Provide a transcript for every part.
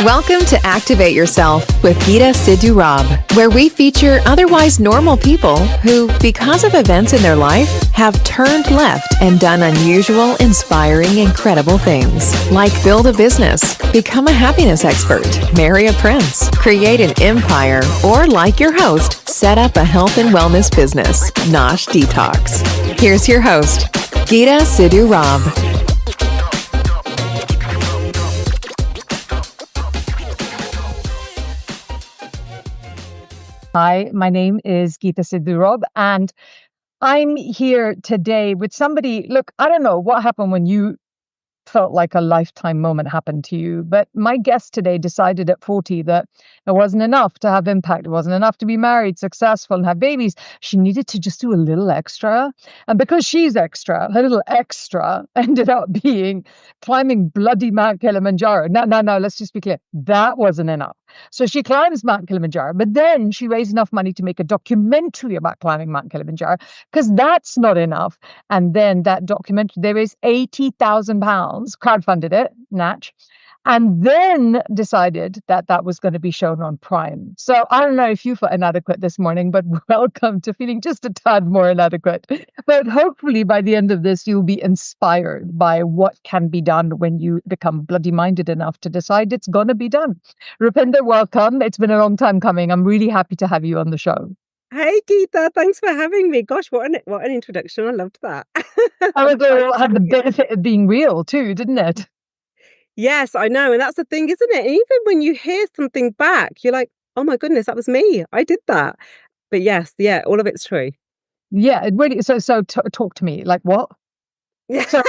Welcome to Activate Yourself with Sidhu-Robb, where we feature otherwise normal people who, because of events in their life, have turned left and done unusual, inspiring, incredible things, like build a business, become a happiness expert, marry a prince, create an empire, or, like your host, set up a health and wellness business, Nosh Detox. Here's your host, Sidhu-Robb. Hi, my name is Sidhu-Robb, and I'm here today with somebody. Look, I don't know what happened when you felt like a lifetime moment happened to you, but my guest today decided at 40 that it wasn't enough to have impact. It wasn't enough to be married, successful, and have babies. She needed to just do a little extra. And because she's extra, her little extra ended up being climbing bloody Mount Kilimanjaro. No, let's just be clear. That wasn't enough. So she climbs Mount Kilimanjaro, but then she raised enough money to make a documentary about climbing Mount Kilimanjaro, because that's not enough. And then that documentary, there is £80,000, crowdfunded it, Natch, and then decided that that was going to be shown on Prime. So I don't know if you felt inadequate this morning, but welcome to feeling just a tad more inadequate. But hopefully by the end of this, you'll be inspired by what can be done when you become bloody minded enough to decide it's going to be done. Rupinder, welcome. It's been a long time coming. I'm really happy to have you on the show. Hey, Geeta, thanks for having me. Gosh, what an introduction. I loved that. It had the benefit of being real too, didn't it? Yes, I know. And that's the thing, isn't it? And even when you hear something back, you're like, oh my goodness, that was me. I did that. But yes, yeah, all of it's true. Yeah, it really. So talk to me. Like what? Yeah. So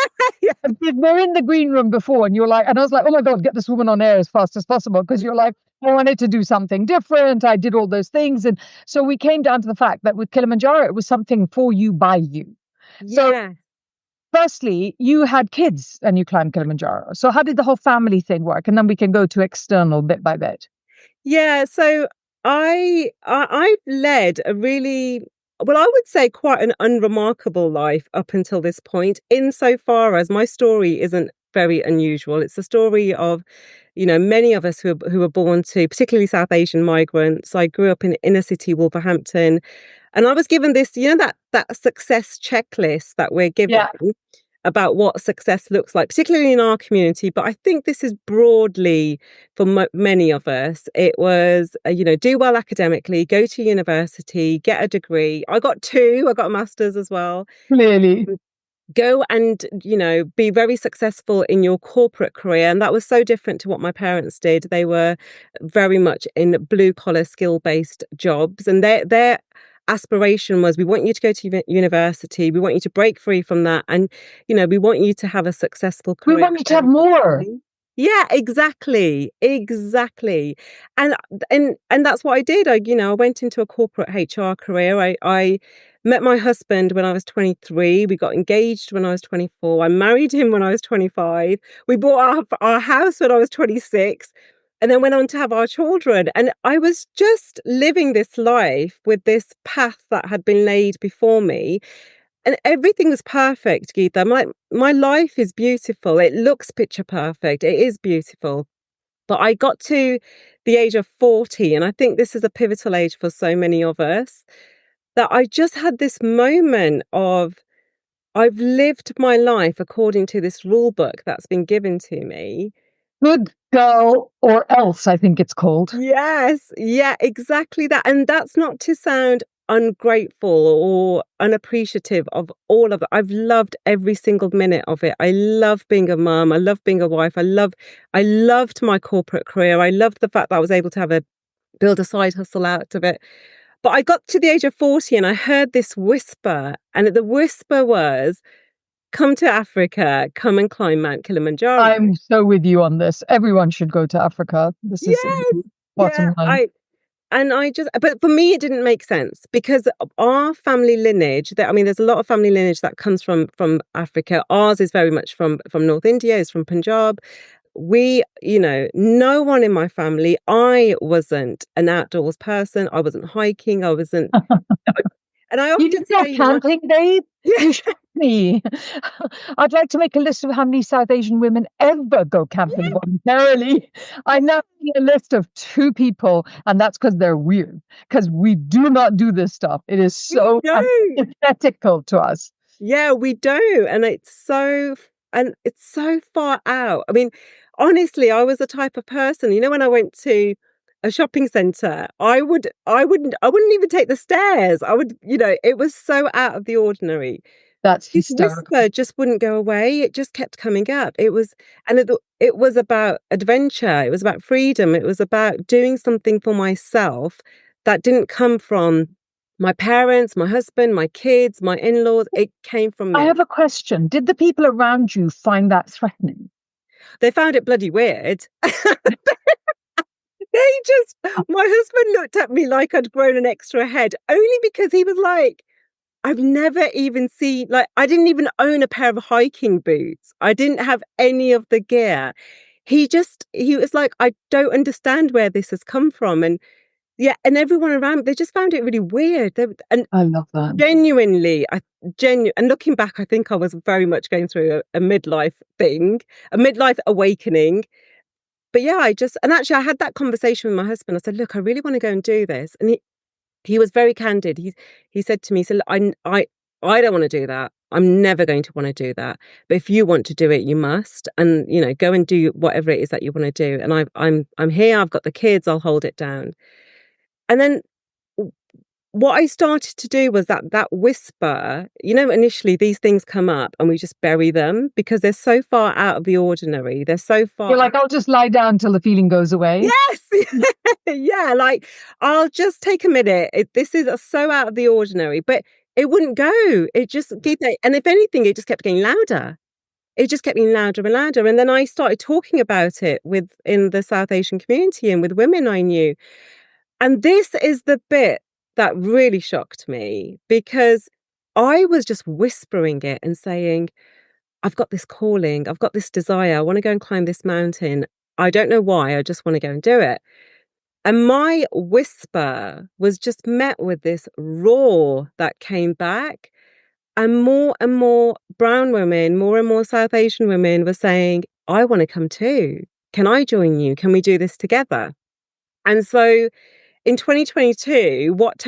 we're in the green room before, and you're like, and I was like, oh my God, get this woman on air as fast as possible, because you're like, I wanted to do something different. I did all those things. And so we came down to the fact that with Kilimanjaro, it was something for you, by you. Yeah. So firstly, you had kids and you climbed Kilimanjaro. So how did the whole family thing work? And then we can go to external bit by bit. Yeah, so I've led a really, well, I would say quite an unremarkable life up until this point, insofar as my story isn't very unusual. It's the story of, many of us who were born to particularly South Asian migrants. I grew up in inner city Wolverhampton, and I was given this, that success checklist that we're given. Yeah. About what success looks like, particularly in our community. But I think this is broadly for many of us. It was, do well academically, go to university, get a degree. I got two, I got a master's as well. Clearly. Go and, be very successful in your corporate career. And that was so different to what my parents did. They were very much in blue collar, skill based jobs. And their aspiration was, we want you to go to university, we want you to break free from that, and we want you to have a successful career. We want you to have more. Yeah, exactly. And that's what I did. I went into a corporate HR career. I met my husband when I was 23. We got engaged when I was 24. I married him when I was 25. We bought our house when I was 26. And then went on to have our children. And I was just living this life with this path that had been laid before me. And everything was perfect, Geeta. My life is beautiful. It looks picture perfect. It is beautiful. But I got to the age of 40, and I think this is a pivotal age for so many of us, that I just had this moment of, I've lived my life according to this rule book that's been given to me. Good girl, or else, I think it's called. Yes, yeah, exactly that. And that's not to sound ungrateful or unappreciative of all of it. I've loved every single minute of it. I love being a mum. I love being a wife. I loved my corporate career. I loved the fact that I was able to build a side hustle out of it. But I got to the age of 40 and I heard this whisper, and the whisper was, come to Africa, come and climb Mount Kilimanjaro. I'm so with you on this. Everyone should go to Africa. This is bottom line. But for me, it didn't make sense, because our family lineage, there's a lot of family lineage that comes from Africa. Ours is very much from North India, is from Punjab. We, no one in my family, I wasn't an outdoors person. I wasn't hiking. I wasn't. And I You often did that say, camping, babe? yeah, You shocked me. I'd like to make a list of how many South Asian women ever go camping voluntarily. I now see a list of 2 people, and that's because they're weird. Because we do not do this stuff. It is we so don't. antithetical to us. Yeah, we do, and it's so far out. I mean, honestly, I was the type of person, when I went to a shopping centre, I wouldn't even take the stairs. I would, it was so out of the ordinary. That's This hysterical. whisper just wouldn't go away. It just kept coming up. It was about adventure. It was about freedom. It was about doing something for myself that didn't come from my parents, my husband, my kids, my in-laws. It came from I me. have a question. Did the people around you find that threatening? They found it bloody weird. My husband looked at me like I'd grown an extra head, only because he was like, I've never even seen, like, I didn't even own a pair of hiking boots. I didn't have any of the gear. He was like, I don't understand where this has come from. And yeah, and everyone around, they just found it really weird. And I love that. genuinely, and looking back, I think I was very much going through a midlife thing, a midlife awakening. But yeah, and actually I had that conversation with my husband. I said, look, I really want to go and do this. And he was very candid. He said to me, so I don't want to do that. I'm never going to want to do that. But if you want to do it, you must. And go and do whatever it is that you want to do. And I'm here. I've got the kids. I'll hold it down. And then what I started to do was that whisper. Initially these things come up and we just bury them because they're so far out of the ordinary. They're so far. You're like, I'll just lie down till the feeling goes away. Yes. Yeah. Like, I'll just take a minute. This is so out of the ordinary, but it wouldn't go. It just and if anything, it just kept getting louder. It just kept getting louder and louder. And then I started talking about it in the South Asian community and with women I knew. And this is the bit that really shocked me because I was just whispering it and saying, I've got this calling, I've got this desire, I want to go and climb this mountain. I don't know why, I just want to go and do it. And my whisper was just met with this roar that came back. And more brown women, more and more South Asian women were saying, I want to come too. Can I join you? Can we do this together? And so in 2022, what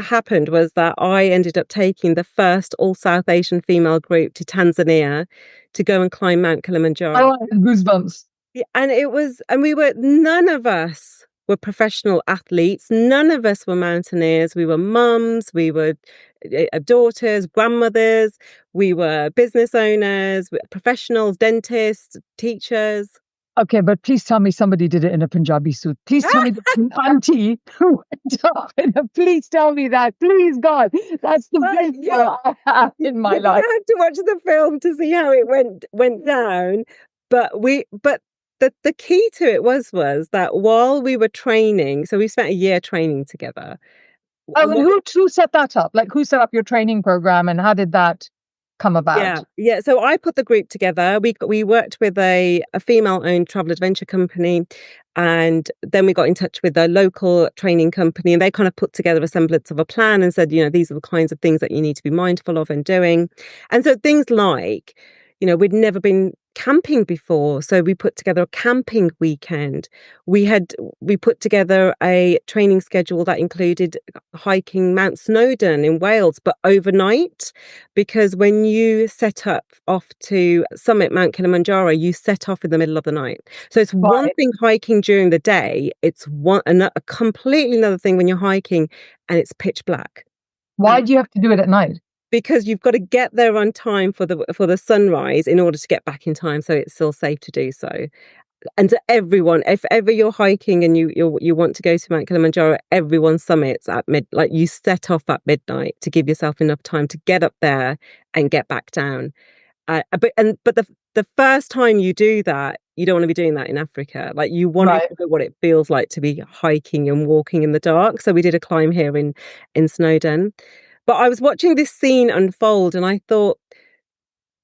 happened was that I ended up taking the first all South Asian female group to Tanzania to go and climb Mount Kilimanjaro. Oh, goosebumps. Yeah, none of us were professional athletes. None of us were mountaineers. We were mums, we were daughters, grandmothers, we were business owners, professionals, dentists, teachers. Okay, but please tell me somebody did it in a Punjabi suit. Please tell me there's an auntie who went up please tell me that. Please, God. That's the best part I have in my life. I had to watch the film to see how it went down. But the key to it was that while we were training, so we spent a year training together. Oh, and who set that up? Like, who set up your training program and how did that come about? Yeah. So I put the group together. We worked with a female-owned travel adventure company, and then we got in touch with a local training company, and they kind of put together a semblance of a plan and said, these are the kinds of things that you need to be mindful of and doing. And so things like, we'd never been camping before, so we put together a camping weekend. We put together a training schedule that included hiking Mount Snowdon in Wales, but overnight, because when you set off to summit Mount Kilimanjaro, you set off in the middle of the night. So it's one thing hiking during the day, it's a completely another thing when you're hiking and it's pitch black. Why do you have to do it at night? Because you've got to get there on time for the sunrise in order to get back in time, so it's still safe to do so. And to everyone, if ever you're hiking and you want to go to Mount Kilimanjaro, everyone summits at like you set off at midnight to give yourself enough time to get up there and get back down. But the first time you do that, you don't want to be doing that in Africa. Like, you want to know what it feels like to be hiking and walking in the dark. So we did a climb here in Snowdon. But I was watching this scene unfold and I thought,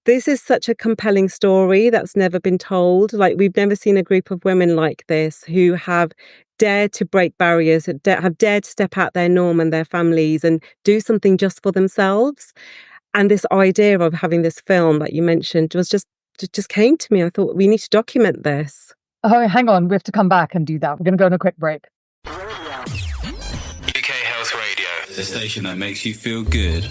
this is such a compelling story that's never been told. Like, we've never seen a group of women like this who have dared to break barriers, have dared to step out their norm and their families and do something just for themselves. And this idea of having this film that you mentioned was just came to me. I thought, we need to document this. Oh, hang on. We have to come back and do that. We're going to go on a quick break. UK Health Radio, the station that makes you feel good.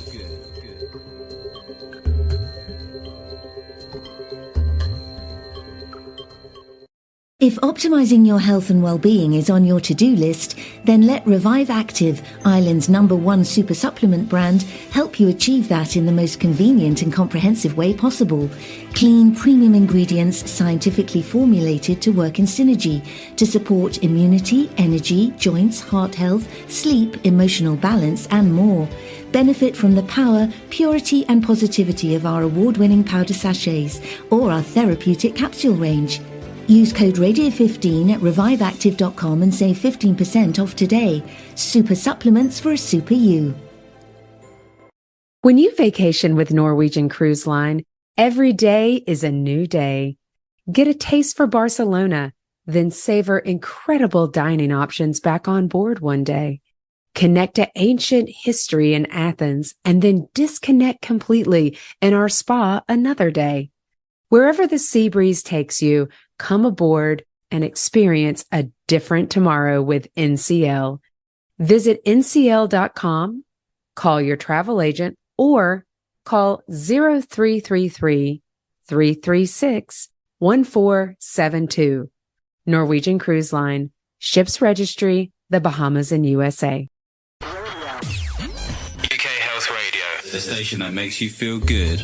If optimizing your health and well-being is on your to-do list, then let Revive Active, Ireland's #1 super supplement brand, help you achieve that in the most convenient and comprehensive way possible. Clean, premium ingredients scientifically formulated to work in synergy to support immunity, energy, joints, heart health, sleep, emotional balance, and more. Benefit from the power, purity, and positivity of our award-winning powder sachets or our therapeutic capsule range. Use code Radio15 at reviveactive.com and save 15% off today. Super supplements for a super you. When you vacation with Norwegian Cruise Line, every day is a new day. Get a taste for Barcelona, then savor incredible dining options back on board one day. Connect to ancient history in Athens and then disconnect completely in our spa another day. Wherever the sea breeze takes you, come aboard and experience a different tomorrow with NCL. Visit ncl.com, call your travel agent, or call 0333 336 1472. Norwegian Cruise Line, Ships Registry, the Bahamas and USA. UK Health Radio, the station that makes you feel good.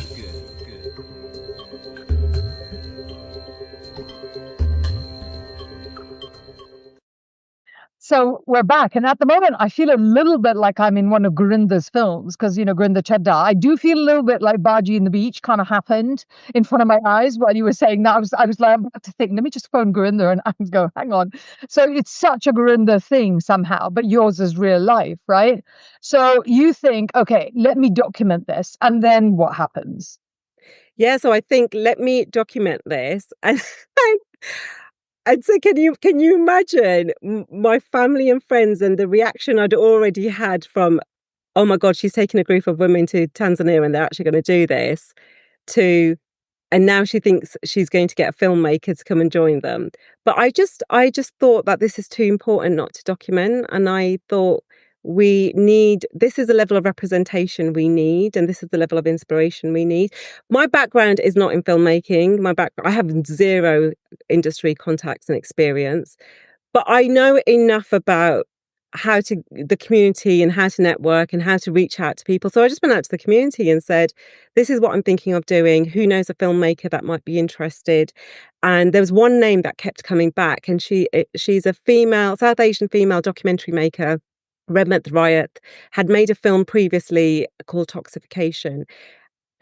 So we're back. And at the moment, I feel a little bit like I'm in one of Gurinda's films because, Gurinda Chedda. I do feel a little bit like Baji and the Beach kind of happened in front of my eyes while you were saying that. I was like, I'm about to think, let me just phone Gurinda and I go, hang on. So it's such a Gurinda thing somehow, but yours is real life, right? So you think, okay, let me document this. And then what happens? Yeah, so I think, let me document this. And so can you imagine my family and friends and the reaction I'd already had from, oh my God, she's taking a group of women to Tanzania and they're actually going to do this, to, and now she thinks she's going to get a filmmaker to come and join them. But I just thought that this is too important not to document. And I thought, this is a level of representation we need, and this is the level of inspiration we need. My background is not in filmmaking. I have zero industry contacts and experience, but I know enough about the community and how to network and how to reach out to people. So I just went out to the community and said, this is what I'm thinking of doing. Who knows a filmmaker that might be interested? And there was one name that kept coming back, and she's a South Asian female documentary maker. Red Month Riot, had made a film previously called Toxification.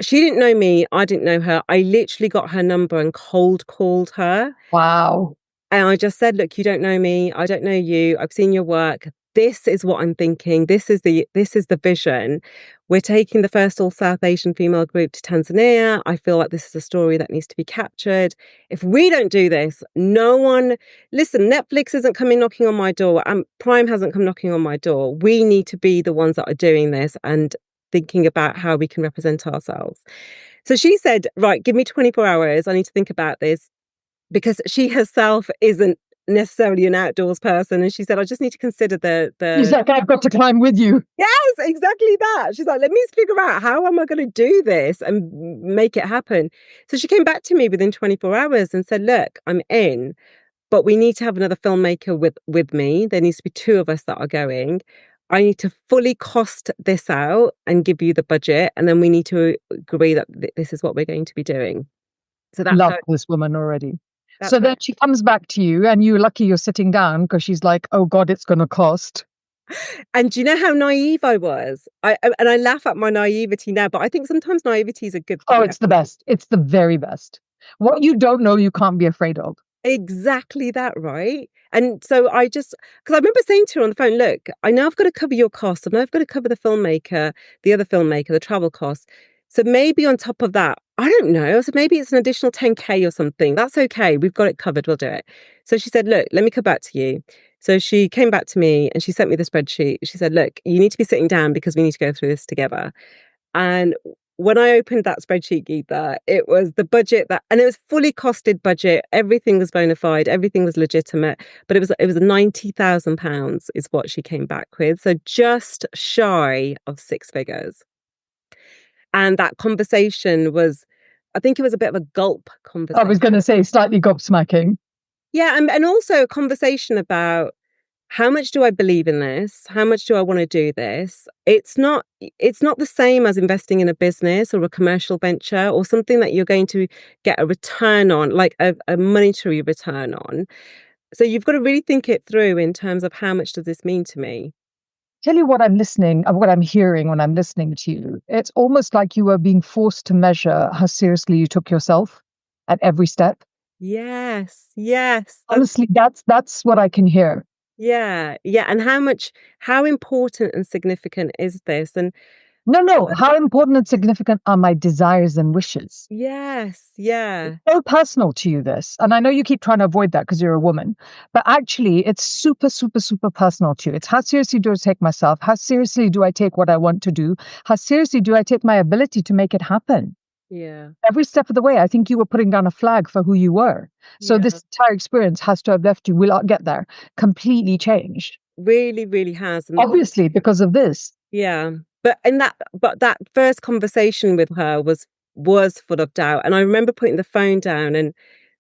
She didn't know me. I didn't know her. I literally got her number and cold called her. Wow. And I just said, look, you don't know me. I don't know you. I've seen your work. This is what I'm thinking. This is the vision. We're taking the first all South Asian female group to Tanzania. I feel like this is a story that needs to be captured. If we don't do this, no one... Listen, Netflix isn't coming knocking on my door, and Prime hasn't come knocking on my door. We need to be the ones that are doing this and thinking about how we can represent ourselves. So she said, right, give me 24 hours. I need to think about this, because she herself isn't necessarily an outdoors person, and she said, I just need to consider the She's like, I've got to climb with you. Yes, exactly that. She's like, let me figure out, how am I going to do this and make it happen? So she came back to me within 24 hours and said, look, I'm in, but we need to have another filmmaker with me. There needs to be two of us that are going. I need to fully cost this out and give you the budget, and then we need to agree that this is what we're going to be doing. So that's Love this woman already. That's so then she comes back to you, and you're lucky you're sitting down, because she's like, oh God, it's going to cost. And do you know how naive I was? I laugh at my naivety now, but I think sometimes naivety is a good thing. Oh, it's the best. It's the very best. What you don't know, you can't be afraid of. Exactly that, right? And so because I remember saying to her on the phone, look, I know I've got to cover your costs. I know I've got to cover the filmmaker, the other filmmaker, the travel costs. So maybe on top of that, I don't know. So maybe it's an additional 10K or something. That's okay. We've got it covered. We'll do it. So she said, look, let me come back to you. So she came back to me and she sent me the spreadsheet. She said, look, you need to be sitting down because we need to go through this together. And when I opened that spreadsheet, Geetha, it was the budget and it was fully costed budget. Everything was bona fide. Everything was legitimate. But it was £90,000 is what she came back with. So just shy of six figures. And that conversation was, I think it was a bit of a gulp conversation. I was going to say slightly gobsmacking. Yeah. And also a conversation about, how much do I believe in this? How much do I want to do this? It's not the same as investing in a business or a commercial venture or something that you're going to get a return on, like a monetary return on. So you've got to really think it through in terms of how much does this mean to me? Tell you what what I'm hearing when I'm listening to you. It's almost like you were being forced to measure how seriously you took yourself at every step. Yes. Honestly, that's what I can hear. Yeah. And how important and significant is this? And no, how important and significant are my desires and wishes? yes, yeah. It's so personal to you, this. And I know you keep trying to avoid that because you're a woman, but actually it's super, super, super personal to you. It's how seriously do I take myself? How seriously do I take what I want to do? How seriously do I take my ability to make it happen? Yeah. Every step of the way, I think you were putting down a flag for who you were. So this entire experience has to have left you, we'll get there, completely changed. Really, really has. And obviously, because of this. Yeah. But that first conversation with her was full of doubt. And I remember putting the phone down, and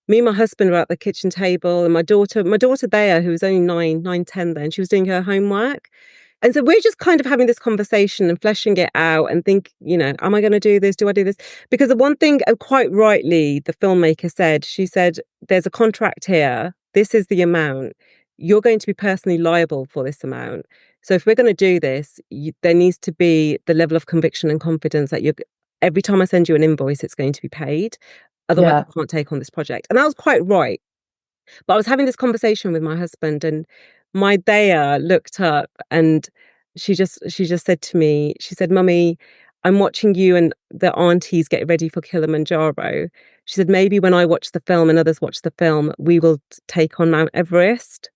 me and my husband were at the kitchen table, and my daughter there, who was only 10 then, she was doing her homework. And so we're just kind of having this conversation and fleshing it out and think, am I going to do this? Do I do this? Because the one thing, quite rightly, the filmmaker said, she said, there's a contract here. This is the amount. You're going to be personally liable for this amount. So if we're going to do this, there needs to be the level of conviction and confidence that every time I send you an invoice, it's going to be paid. Otherwise, I can't take on this project. And that was quite right. But I was having this conversation with my husband, and my Daya looked up and she just said to me, she said, Mummy, I'm watching you and the aunties get ready for Kilimanjaro. She said, maybe when I watch the film and others watch the film, we will take on Mount Everest.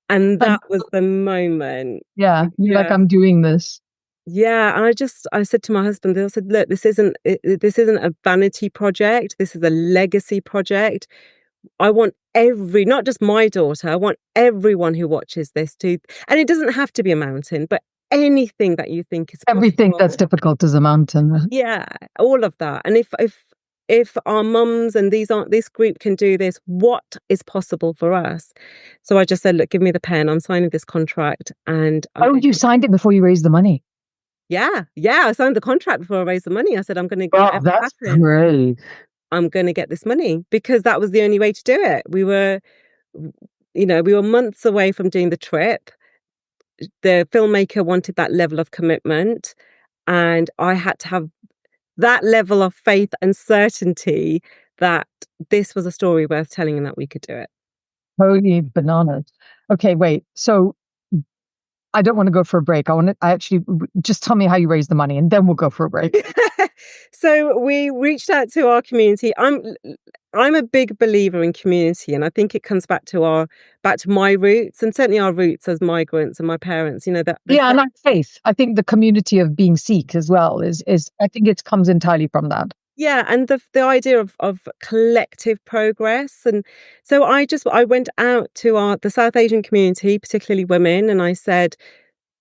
And that was the moment. Yeah, you're like, I'm doing this. Yeah, and I said to my husband, I said, look, this isn't a vanity project. This is a legacy project. I want not just my daughter, I want everyone who watches this to, and it doesn't have to be a mountain, but anything that you think is possible. Everything that's difficult is a mountain. Yeah, all of that. And if our mums and this group can do this, what is possible for us? So I just said, look, give me the pen. I'm signing this contract. And you signed it before you raised the money? Yeah. I signed the contract before I raised the money. I said, I'm going to get that's great. I'm going to get this money, because that was the only way to do it. We were months away from doing the trip. The filmmaker wanted that level of commitment, and I had to have that level of faith and certainty that this was a story worth telling and that we could do it. Holy bananas. Okay, wait. So I don't want to go for a break. I actually just tell me how you raise the money, and then we'll go for a break. So we reached out to our community. I'm a big believer in community, and I think it comes back to my roots, and certainly our roots as migrants and my parents. And our faith. I think the community of being Sikh as well is I think it comes entirely from that. Yeah, and the idea of collective progress. And so I went out to the South Asian community, particularly women, and I said,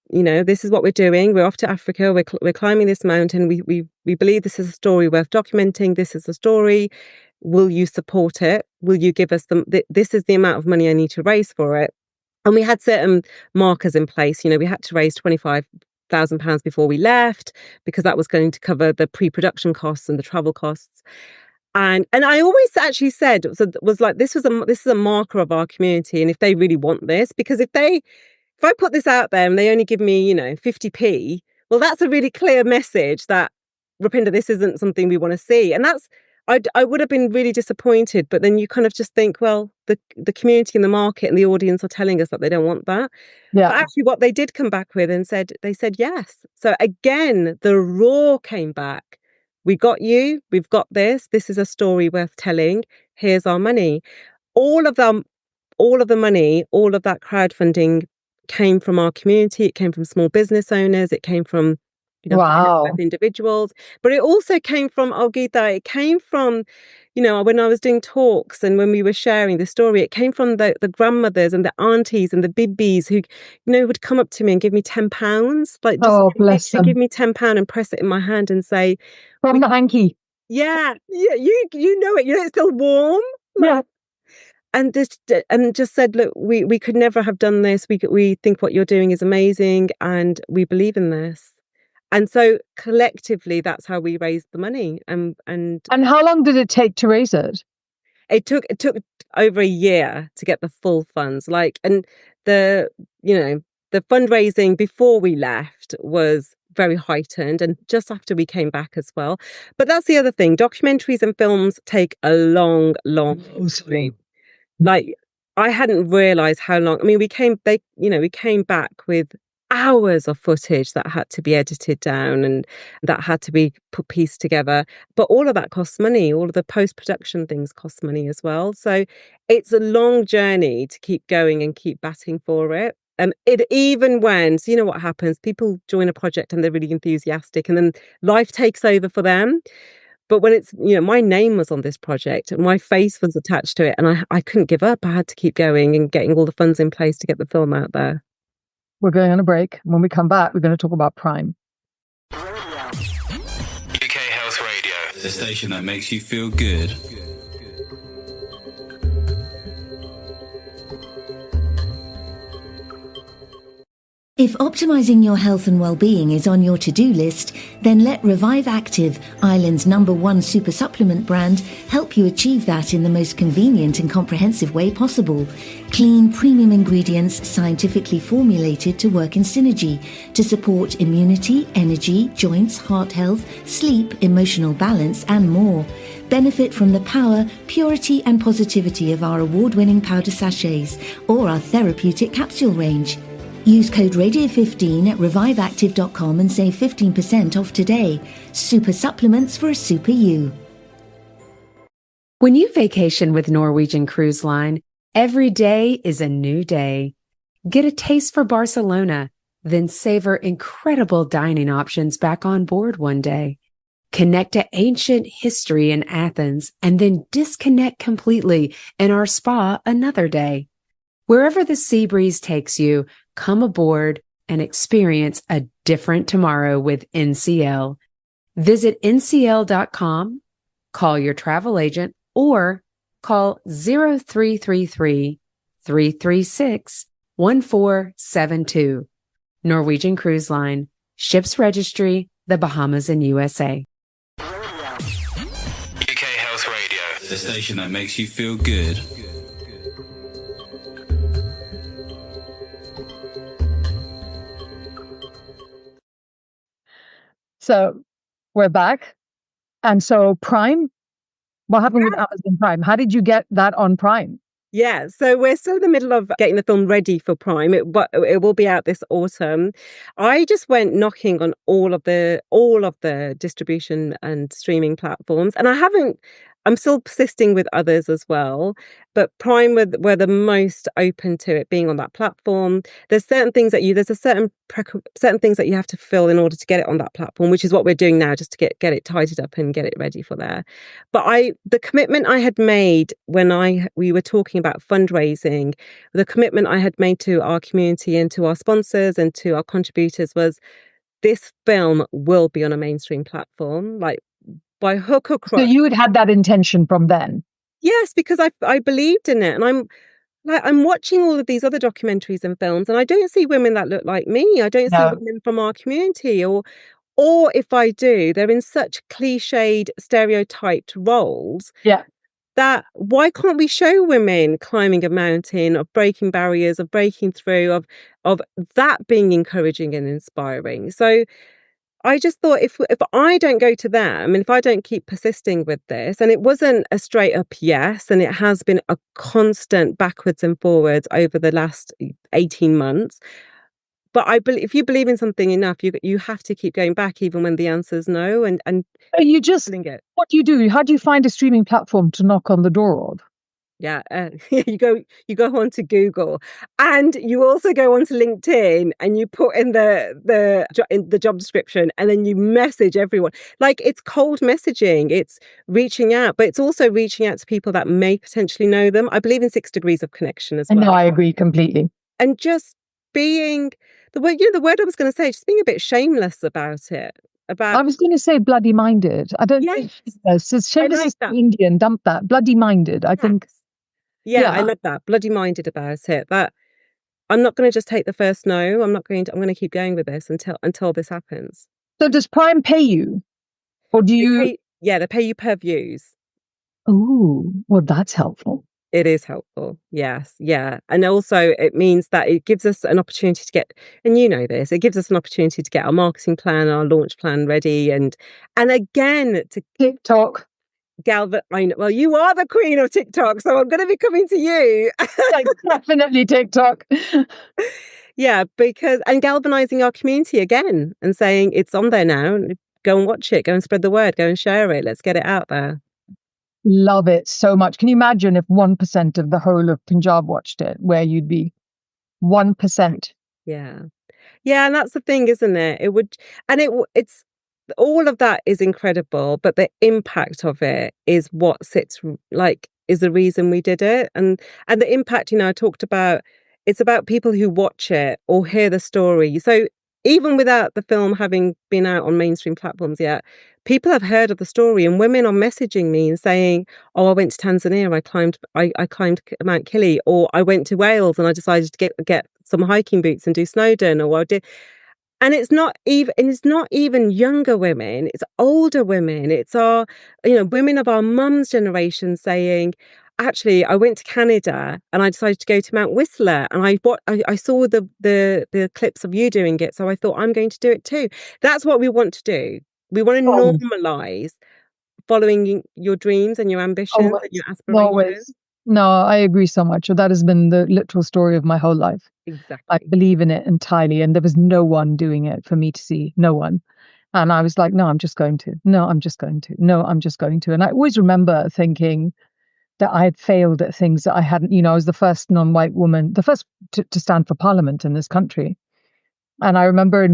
this is what we're doing. We're off to Africa. We're climbing this mountain. We believe this is a story worth documenting. This is a story. Will you support it? Will you give us this is the amount of money I need to raise for it? And we had certain markers in place. We had to raise £25,000 before we left, because that was going to cover the pre-production costs and the travel costs. And I always actually said, was like, this is a marker of our community, and if they really want this, because if I put this out there and they only give me 50p, well, that's a really clear message that, Rupinder, this isn't something we want to see. And I would have been really disappointed, but then you kind of just think, well, the community and the market and the audience are telling us that they don't want that. Yeah. But actually what they did come back with they said yes. So again, the roar came back we got you, we've got this is a story worth telling, here's our money. All of the money, all of that crowdfunding came from our community. It came from small business owners. It came from, Wow. individuals, but it also came from, Geeta, it came from, when I was doing talks and when we were sharing the story, it came from the grandmothers and the aunties and the bibbies who, would come up to me and give me £10, like just Oh, bless literally give them. me £10 and press it in my hand and say, From the hanky. yeah, you know it, it's still warm. Yeah. And just said, look, we could never have done this. We think what you're doing is amazing, and we believe in this. And so collectively, that's how we raised the money. And how long did it take to raise it? it took over a year to get the full funds. And the fundraising before we left was very heightened, and just after we came back as well. But that's the other thing. Documentaries and films take a long time. I hadn't realized how long. I mean, we came back with hours of footage that had to be edited down and that had to be pieced together. But all of that costs money. All of the post-production things cost money as well. So it's a long journey to keep going and keep batting for it. And it even when, so you know what happens, people join a project and they're really enthusiastic and then life takes over for them. But when it's, my name was on this project and my face was attached to it, and I couldn't give up. I had to keep going and getting all the funds in place to get the film out there. We're going on a break. When we come back, we're going to talk about Prime. UK Health Radio, the station that makes you feel good. If optimizing your health and well-being is on your to-do list, then let Revive Active, Ireland's #1 super supplement brand, help you achieve that in the most convenient and comprehensive way possible. Clean, premium ingredients scientifically formulated to work in synergy to support immunity, energy, joints, heart health, sleep, emotional balance, and more. Benefit from the power, purity, and positivity of our award-winning powder sachets or our therapeutic capsule range. Use code Radio15 at reviveactive.com and save 15% off today. Super supplements for a super you. When you vacation with Norwegian Cruise Line, every day is a new day. Get a taste for Barcelona, then savor incredible dining options back on board one day. Connect to ancient history in Athens and then disconnect completely in our spa another day. Wherever the sea breeze takes you, come aboard and experience a different tomorrow with NCL. Visit ncl.com, call your travel agent, or call 0333 336 1472. Norwegian Cruise Line, Ships Registry, the Bahamas and USA. UK Health Radio, the station that makes you feel good. So we're back. And so Prime, what happened with Amazon Prime? How did you get that on Prime? Yeah, so we're still in the middle of getting the film ready for Prime. It will be out this autumn. I just went knocking on all of the distribution and streaming platforms, and I'm still persisting with others as well, but Prime were the most open to it being on that platform. There's certain things that certain things that you have to fill in order to get it on that platform, which is what we're doing now, just to get it tidied up and get it ready for there. But the commitment I had made when we were talking about fundraising, the commitment I had made to our community and to our sponsors and to our contributors was this film will be on a mainstream platform, like by hook or crook. So you had that intention from then? Yes, because I believed in it, and I'm watching all of these other documentaries and films, and I don't see women that look like me. I don't see women from our community, or if I do, they're in such cliched, stereotyped roles. Yeah. That why can't we show women climbing a mountain, of breaking barriers, of breaking through, of that being encouraging and inspiring? So I just thought if I don't go to them and if I don't keep persisting with this, and it wasn't a straight up yes, and it has been a constant backwards and forwards over the last 18 months. But I believe if you believe in something enough, you have to keep going back even when the answer is no. And You just, Feeling it. what do you do? How do you find a streaming platform to knock on the door of? Yeah, you go onto Google, and you also go onto LinkedIn, and you put in the job description, and then you message everyone. Like, it's cold messaging, it's reaching out, but it's also reaching out to people that may potentially know them. I believe in 6 degrees of connection as well. No, I agree completely. And just being the word I was going to say, just being a bit shameless about it. I was going to say bloody minded. I don't think Yes, it's shameless like is that. Indian. Dump that. Bloody minded. I think. Yes. Yeah, I Yeah. love that. Bloody minded about it. That I'm not going to just take the first no. I'm going to keep going with this until this happens. So does Prime pay you, or do you? They pay you per views. Oh, well, that's helpful. It is helpful. Yes. Yeah. And also it means that it gives us an opportunity to get, and you know this, it gives us an opportunity to get our marketing plan, our launch plan ready. And again, to TikTok. Well, you are the queen of TikTok, so I'm going to be coming to you. Definitely TikTok. Yeah, and galvanizing our community again and saying it's on there now. Go and watch it. Go and spread the word. Go and share it. Let's get it out there. Love it so much. Can you imagine if 1% of the whole of Punjab watched it, where you'd be? 1%. Yeah. Yeah, and that's the thing, isn't it? It's all of that is incredible, but the impact of it is what is the reason we did it. And the impact, I talked about, it's about people who watch it or hear the story. So even without the film having been out on mainstream platforms yet, people have heard of the story, and women are messaging me and saying, "Oh, I went to Tanzania, I climbed Mount Kili, or I went to Wales and I decided to get some hiking boots and do Snowdon, or I did." And it's not even younger women, it's older women. It's our, women of our mum's generation saying, actually, I went to Canada and I decided to go to Mount Whistler, and I saw the clips of you doing it, so I thought I'm going to do it too. That's what we want to do. We want to normalize following your dreams and your ambitions and your aspirations. Always. No, I agree so much. That has been the literal story of my whole life. Exactly. I believe in it entirely, and there was no one doing it for me to see. No one. And I was like, no, I'm just going to. No, I'm just going to. No, I'm just going to. And I always remember thinking that I had failed at things that I hadn't. I was the first non-white woman, the first to stand for parliament in this country. And I remember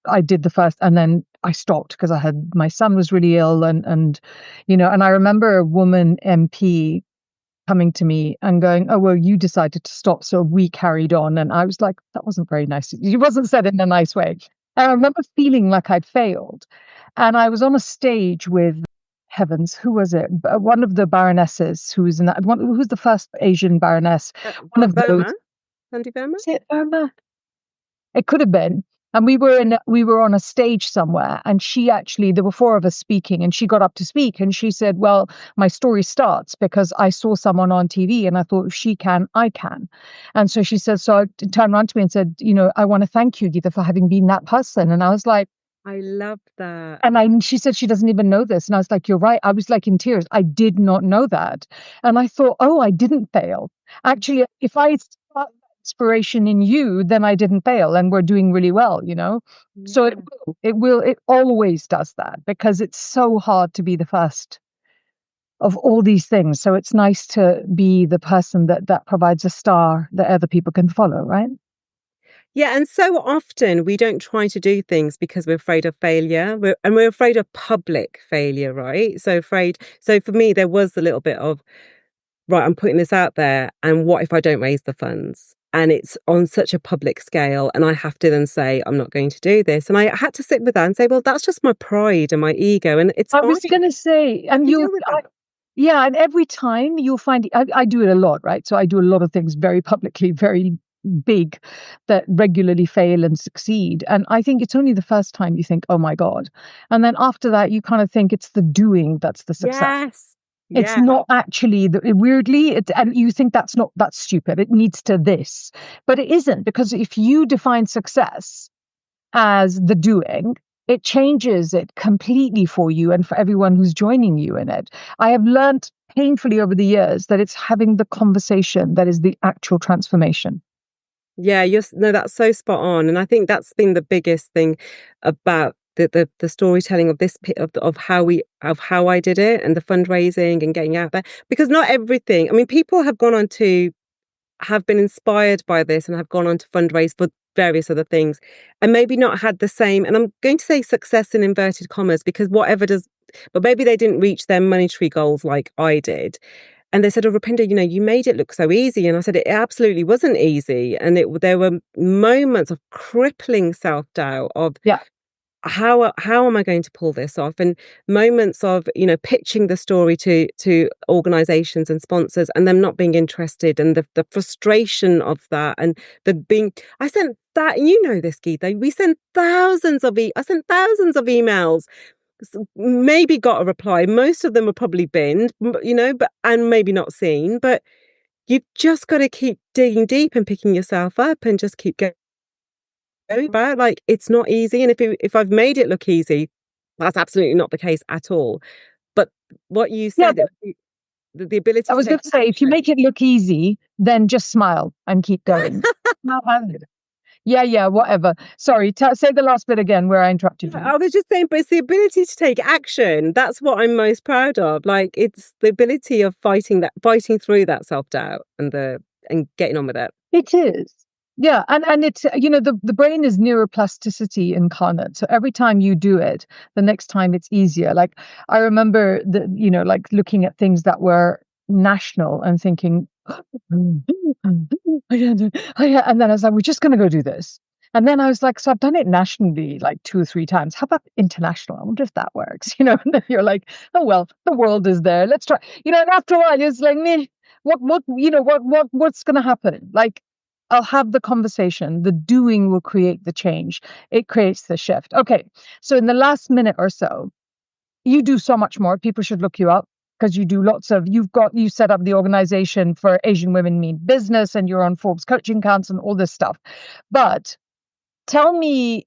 I did the first, and then I stopped because my son was really ill, and I remember a woman MP coming to me and going, "Oh, well, you decided to stop, so we carried on." And I was like, that wasn't very nice. It wasn't said in a nice way. And I remember feeling like I'd failed. And I was on a stage with, heavens, who was it? One of the baronesses who was in that one. Who was the first Asian baroness? One of Burma? those. Sandy Burma? Is it Burma? It could have been. And we were on a stage somewhere, and there were 4 of us speaking, and she got up to speak, and she said, "Well, my story starts because I saw someone on TV and I thought, if she can, I can." And so she said, so I turned around to me and said, "I want to thank you, Geeta, for having been that person." And I was like, I love that. And she said she doesn't even know this. And I was like, you're right. I was like in tears. I did not know that. And I thought, oh, I didn't fail. Actually, if I start inspiration in you, then I didn't fail, and we're doing really well, So it always does that, because it's so hard to be the first of all these things. So it's nice to be the person that provides a star that other people can follow, right? Yeah, and so often we don't try to do things because we're afraid of failure. We're afraid of public failure, right? So for me, there was a little bit of, right, I'm putting this out there, and what if I don't raise the funds? And it's on such a public scale, and I have to then say, I'm not going to do this. And I had to sit with that and say, well, that's just my pride and my ego. And it's I was going to say, and yeah, and every time you'll find, I do it a lot, right? So I do a lot of things very publicly, very big, that regularly fail and succeed. And I think it's only the first time you think, oh my God. And then after that, you kind of think it's the doing that's the success. Yes. It's not actually weirdly, and you think that's stupid. It needs to this, but it isn't, because if you define success as the doing, it changes it completely for you and for everyone who's joining you in it. I have learned painfully over the years that it's having the conversation that is the actual transformation. Yeah, that's so spot on. And I think that's been the biggest thing about the storytelling of this of how I did it, and the fundraising and getting out there, because not everything. I mean, people have gone on to have been inspired by this and have gone on to fundraise for various other things, and maybe not had the same. And I'm going to say success in inverted commas, because but maybe they didn't reach their monetary goals like I did. And they said, "Oh, Rupinder, you made it look so easy." And I said, "It absolutely wasn't easy." And there were moments of crippling self-doubt of, Yeah. how am I going to pull this off? And moments of, pitching the story to organizations and sponsors, and them not being interested, and the frustration of that, and I sent that, this, Geeta, I sent thousands of emails, maybe got a reply. Most of them were probably binned, and maybe not seen. But you've just got to keep digging deep and picking yourself up and just keep going about. Like, it's not easy. And if I've made it look easy, that's absolutely not the case at all. But what you said, the ability I was going to say, if you make it look easy, then just smile and keep going. Yeah, whatever. Sorry, say the last bit again where I interrupted you. I was just saying, but it's the ability to take action. That's what I'm most proud of. Like, it's the ability of fighting through that self-doubt and getting on with it. It is. Yeah, and it's, the brain is neuroplasticity incarnate. So every time you do it, the next time it's easier. Like, I remember like looking at things that were national and thinking, and then I was like, we're just going to go do this. And then I was like, so I've done it nationally like 2 or 3 times. How about international? I wonder if that works. And then you're like, oh, well, the world is there. Let's try. And after a while, it's like, what's going to happen? Like, I'll have the conversation. The doing will create the change. It creates the shift. Okay. So in the last minute or so, you do so much more. People should look you up, because you do you set up the organization for Asian Women Mean Business, and you're on Forbes Coaching Council and all this stuff. But tell me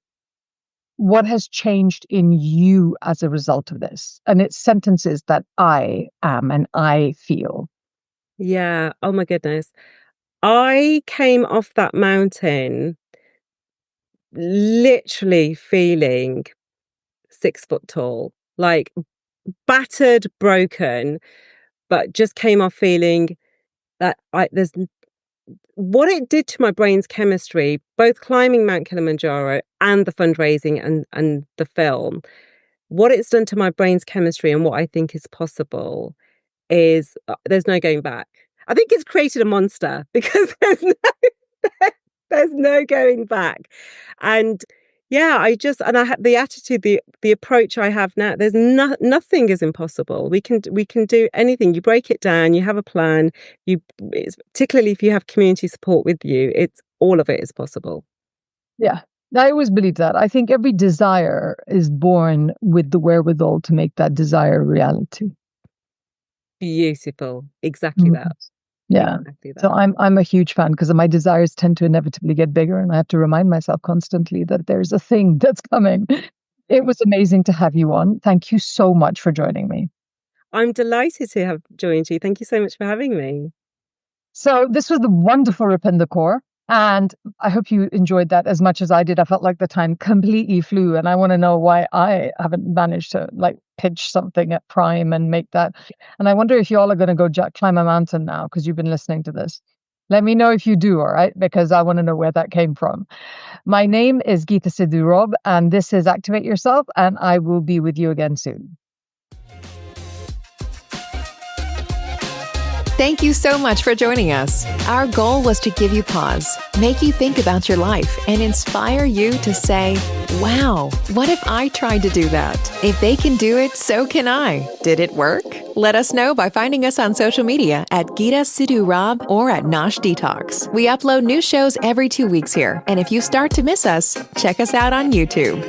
what has changed in you as a result of this. And it's sentences that I am and I feel. Yeah. Oh my goodness. I came off that mountain literally feeling 6 foot tall, like battered, broken, but just came off feeling that what it did to my brain's chemistry, both climbing Mount Kilimanjaro and the fundraising and the film, what it's done to my brain's chemistry and what I think is possible is there's no going back. I think it's created a monster, because there's no going back. And yeah, I had the attitude, the approach I have now. There's nothing is impossible. We can do anything. You break it down. You have a plan. Particularly if you have community support with you, all of it is possible. Yeah, I always believe that. I think every desire is born with the wherewithal to make that desire a reality. Beautiful. Exactly that. Yeah. Exactly that. So I'm a huge fan, because my desires tend to inevitably get bigger, and I have to remind myself constantly that there's a thing that's coming. It was amazing to have you on. Thank you so much for joining me. I'm delighted to have joined you. Thank you so much for having me. So this was the wonderful Rupinder Kaur. And I hope you enjoyed that as much as I did. I felt like the time completely flew, and I want to know why I haven't managed to pitch something at Prime and make that. And I wonder if you all are going to go climb a mountain now, because you've been listening to this. Let me know if you do, all right? Because I want to know where that came from. My name is Geeta Sidhu-Robb, and this is Activate Yourself, and I will be with you again soon. Thank you so much for joining us. Our goal was to give you pause, make you think about your life, and inspire you to say, wow, what if I tried to do that? If they can do it, so can I. Did it work? Let us know by finding us on social media at Geeta Sidhu-Robb or at Nosh Detox. We upload new shows every 2 weeks here, and if you start to miss us, check us out on YouTube.